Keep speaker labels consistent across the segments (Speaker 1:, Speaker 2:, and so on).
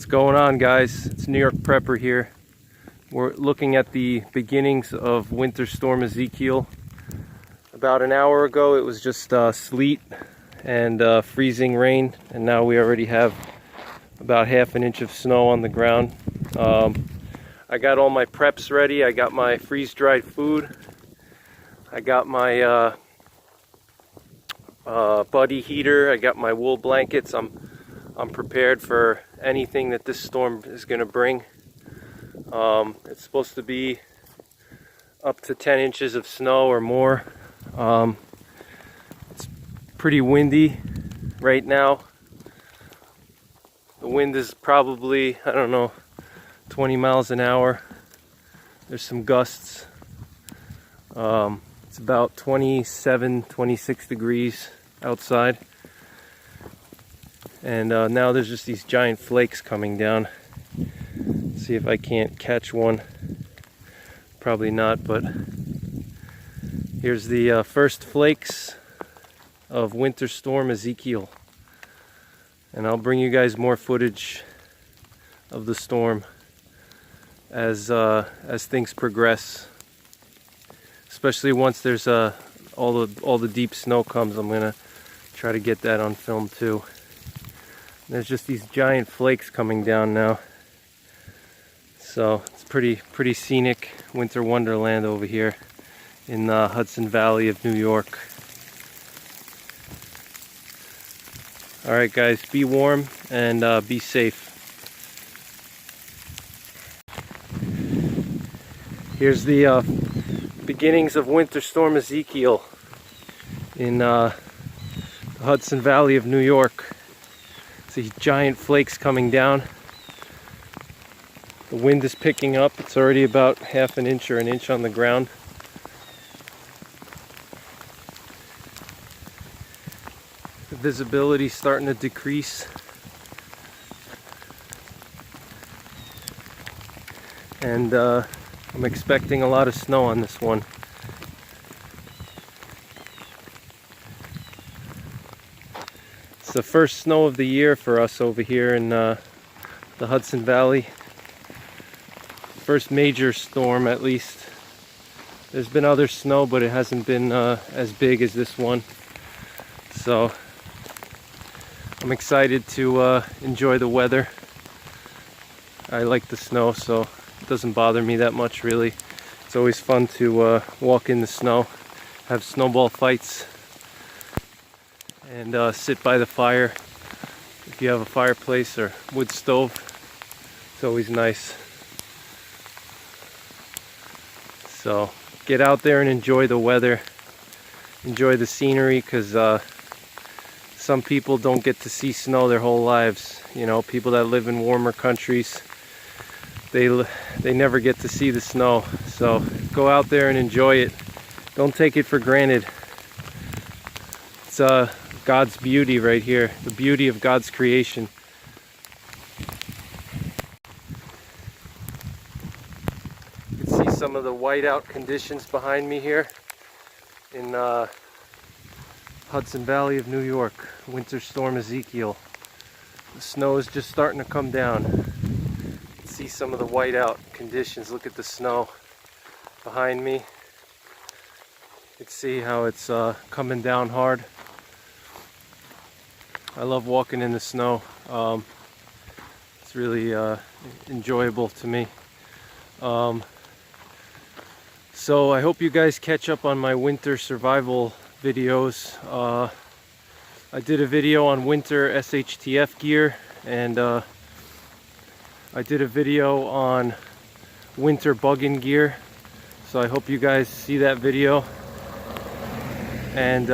Speaker 1: What's going on, guys? It's New York Prepper here. We're looking at the beginnings of Winter Storm Ezekiel. About an hour ago it was just sleet and freezing rain, and now we already have about half an inch of snow on the ground. I got all my preps ready. I got my freeze-dried food. I got my buddy heater. I got my wool blankets. I'm prepared for anything that this storm is going to bring. It's supposed to be up to 10 inches of snow or more. It's pretty windy right now. The wind is probably, I don't know, 20 miles an hour. There's some gusts. It's about 27, 26 degrees outside. And now there's just these giant flakes coming down. Let's see if I can't catch one. Probably not, but here's the first flakes of Winter Storm Ezekiel. And I'll bring you guys more footage of the storm as things progress. Especially once there's all the deep snow comes, I'm gonna try to get that on film too. There's just these giant flakes coming down now. So it's pretty scenic winter wonderland over here in the Hudson Valley of New York. Alright guys, be warm and be safe. Here's the beginnings of Winter Storm Ezekiel in the Hudson Valley of New York. These giant flakes coming down. The wind is picking up. It's already about half an inch or an inch on the ground. The visibility is starting to decrease. And I'm expecting a lot of snow on this one. It's the first snow of the year for us over here in the Hudson Valley. First major storm, at least. There's been other snow, but it hasn't been as big as this one. So I'm excited to enjoy the weather. I like the snow, so it doesn't bother me that much, really. It's always fun to walk in the snow, have snowball fights, and sit by the fire. If you have a fireplace or wood stove, it's always nice. So get out there and enjoy the weather, enjoy the scenery, because some people don't get to see snow their whole lives. You know, people that live in warmer countries, they never get to see the snow. So go out there and enjoy it. Don't take it for granted. It's God's beauty right here, the beauty of God's creation. You can see some of the whiteout conditions behind me here in Hudson Valley of New York, Winter Storm Ezekiel. The snow is just starting to come down. You can see some of the whiteout conditions. Look at the snow behind me. You can see how it's coming down hard. I love walking in the snow. It's really enjoyable to me. So I hope you guys catch up on my winter survival videos. I did a video on winter SHTF gear, and I did a video on winter bugging gear. So I hope you guys see that video. And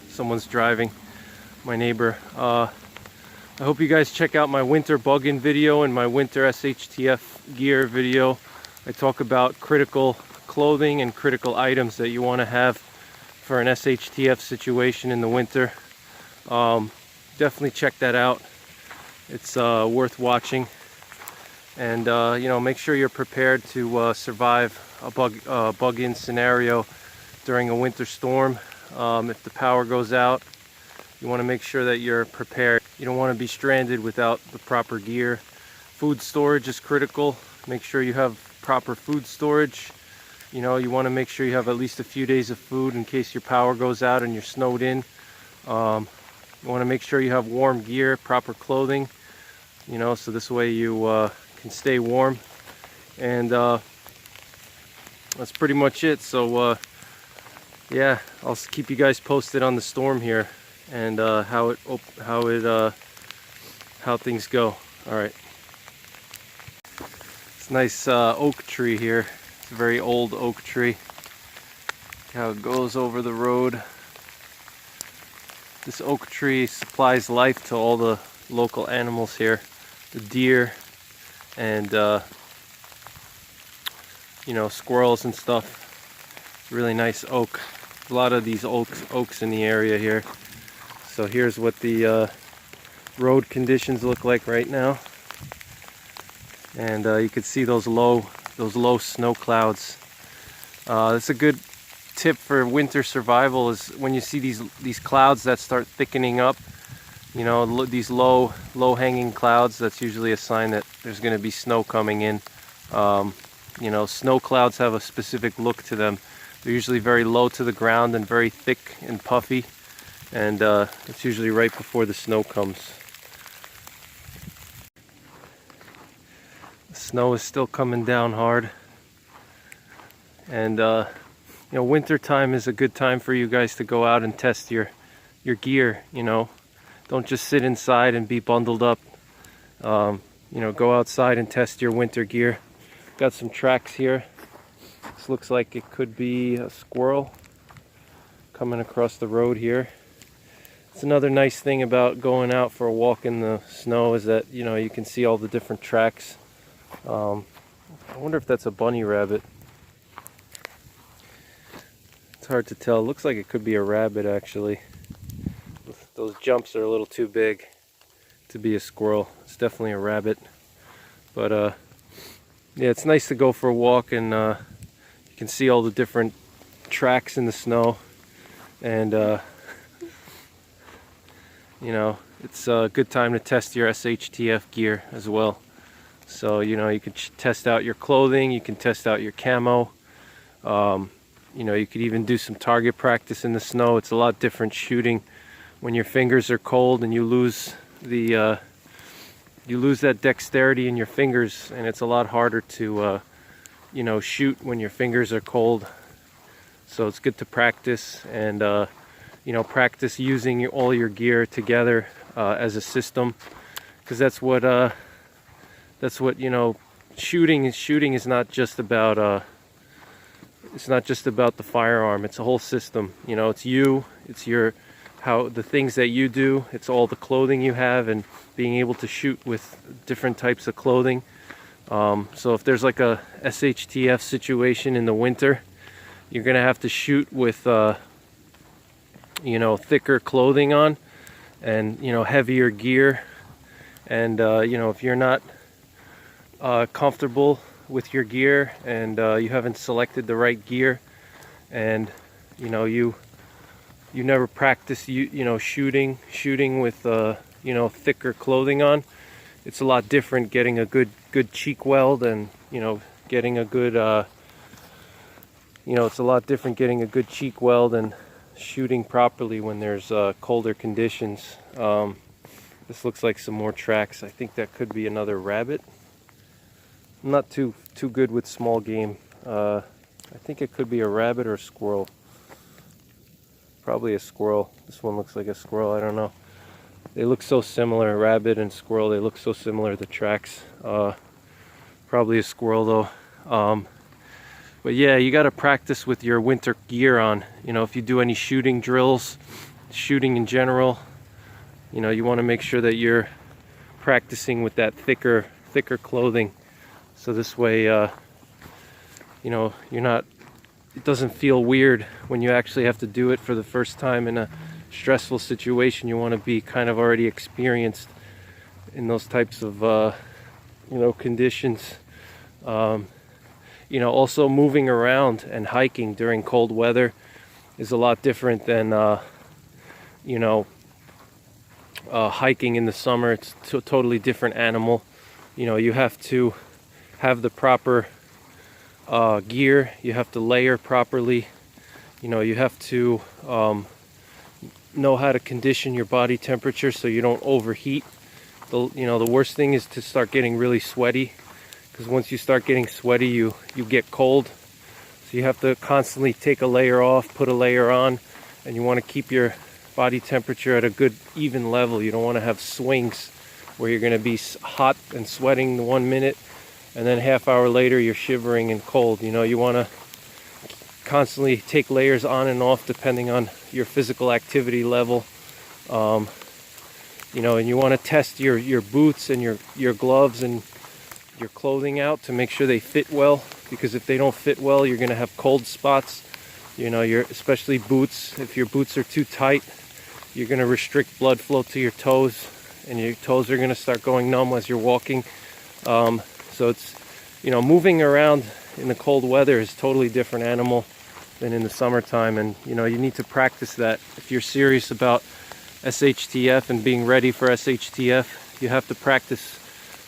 Speaker 1: someone's driving, my neighbor. I hope you guys check out my winter bugging video and my winter SHTF gear video. I talk about critical clothing and critical items that you want to have for an SHTF situation in the winter. Definitely check that out. It's worth watching. And you know, make sure you're prepared to survive a bug-in scenario during a winter storm. If the power goes out, you want to make sure that you're prepared. You don't want to be stranded without the proper gear. Food storage is critical. Make sure you have proper food storage. You know, you want to make sure you have at least a few days of food in case your power goes out and you're snowed in. You want to make sure you have warm gear, proper clothing, you know, so this way you can stay warm. And that's pretty much it. So yeah, I'll keep you guys posted on the storm here and how things go. All right. It's a nice oak tree here. It's a very old oak tree. How it goes over the road. This oak tree supplies life to all the local animals here, the deer and you know, squirrels and stuff. Really nice oak. A lot of these oaks in the area here. So here's what the road conditions look like right now. And you can see those low snow clouds. That's a good tip for winter survival, is when you see these clouds that start thickening up, you know, these low hanging clouds, that's usually a sign that there's going to be snow coming in. You know, snow clouds have a specific look to them. They're usually very low to the ground and very thick and puffy, and it's usually right before the snow comes. The snow is still coming down hard, and you know, winter time is a good time for you guys to go out and test your gear. You know, don't just sit inside and be bundled up. You know, go outside and test your winter gear. Got some tracks here. This looks like it could be a squirrel coming across the road here. It's another nice thing about going out for a walk in the snow, is that, you know, you can see all the different tracks. I wonder if that's a bunny rabbit. It's hard to tell. It looks like it could be a rabbit, actually. Those jumps are a little too big to be a squirrel. It's definitely a rabbit. But yeah, it's nice to go for a walk, and you can see all the different tracks in the snow, and you know, it's a good time to test your SHTF gear as well. So, you know, you can test out your clothing, you can test out your camo, you know, you could even do some target practice in the snow. It's a lot different shooting when your fingers are cold and you lose the you lose that dexterity in your fingers, and it's a lot harder to you know, shoot when your fingers are cold. So it's good to practice, and you know, practice using all your gear together as a system, because that's what you know, shooting is not just about it's not just about the firearm. It's a whole system. You know, it's you, it's your the things that you do, it's all the clothing you have, and being able to shoot with different types of clothing. So if there's like a SHTF situation in the winter, you're gonna have to shoot with you know, thicker clothing on, and, you know, heavier gear. And you know, if you're not comfortable with your gear, and you haven't selected the right gear, and you know, you never practice you know, shooting with you know, thicker clothing on, it's a lot different getting a good cheek weld, and you know, getting a good you know, it's a lot different getting a good cheek weld and shooting properly when there's colder conditions. This looks like some more tracks. I think that could be another rabbit. I'm not too good with small game. I think it could be a rabbit or a squirrel. Probably a squirrel. This one looks like a squirrel. I don't know. They look so similar, rabbit and squirrel. They look so similar, the tracks. Probably a squirrel though. But yeah, you got to practice with your winter gear on. You know, if you do any shooting drills, shooting in general, you know, you want to make sure that you're practicing with that thicker clothing. So this way, you know, it doesn't feel weird when you actually have to do it for the first time in a stressful situation. You want to be kind of already experienced in those types of, you know, conditions. You know, also moving around and hiking during cold weather is a lot different than, you know, hiking in the summer. It's a totally different animal. You know, you have to have the proper gear. You have to layer properly. You know, you have to know how to condition your body temperature so you don't overheat. The worst thing is to start getting really sweaty, because once you start getting sweaty, you get cold. So you have to constantly take a layer off, put a layer on, and you want to keep your body temperature at a good even level. You don't want to have swings where you're going to be hot and sweating 1 minute, and then half hour later you're shivering and cold. You know, you want to constantly take layers on and off depending on your physical activity level. You know, and you want to test your boots and your gloves and your clothing out to make sure they fit well, because if they don't fit well, you're going to have cold spots. You know, especially boots. If your boots are too tight, you're going to restrict blood flow to your toes, and your toes are going to start going numb as you're walking. So it's, you know, moving around in the cold weather is a totally different animal than in the summertime, and you know, you need to practice that. If you're serious about SHTF and being ready for SHTF, you have to practice,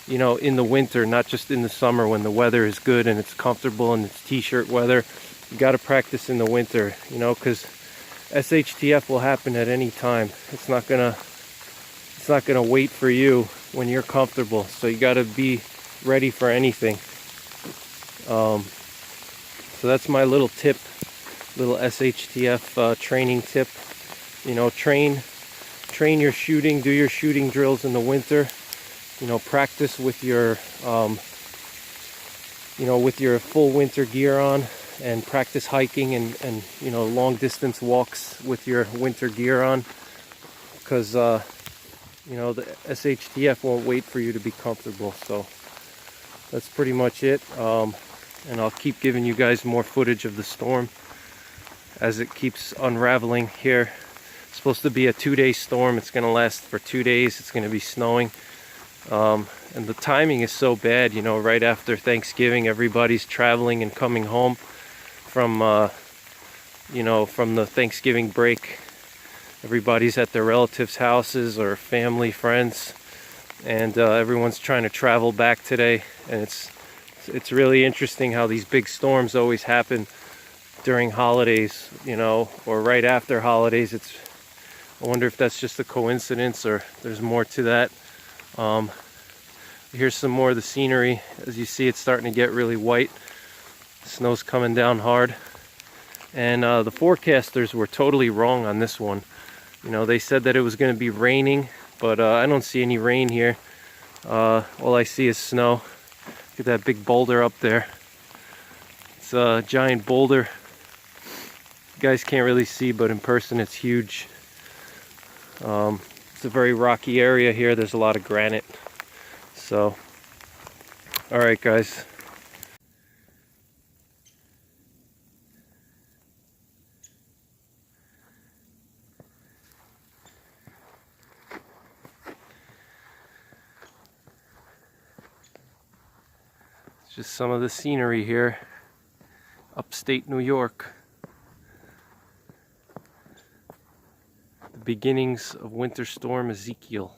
Speaker 1: you know, in the winter, not just in the summer when the weather is good and it's comfortable and it's t-shirt weather. You got to practice in the winter, you know, because SHTF will happen at any time. It's not gonna wait for you when you're comfortable. So you got to be ready for anything. So that's my little tip, little SHTF training tip. You know, train your shooting, do your shooting drills in the winter. You know, practice with your with your full winter gear on, and practice hiking and you know, long distance walks with your winter gear on, because you know, the SHTF won't wait for you to be comfortable. So that's pretty much it, and I'll keep giving you guys more footage of the storm as it keeps unraveling here. It's supposed to be a 2-day storm. It's going to last for 2 days. It's going to be snowing. And the timing is so bad, you know, right after Thanksgiving, everybody's traveling and coming home from, you know, from the Thanksgiving break. Everybody's at their relatives' houses or family, friends, and everyone's trying to travel back today. And it's really interesting how these big storms always happen during holidays, you know, or right after holidays. I wonder if that's just a coincidence or there's more to that. Here's some more of the scenery. As you see, it's starting to get really white. Snow's coming down hard. And the forecasters were totally wrong on this one. You know, they said that it was going to be raining, but I don't see any rain here. All I see is snow. Look at that big boulder up there. It's a giant boulder. You guys can't really see, but in person it's huge. It's a very rocky area here. There's a lot of granite. So, all right, guys. It's just some of the scenery here, upstate New York. The beginnings of Winter Storm Ezekiel.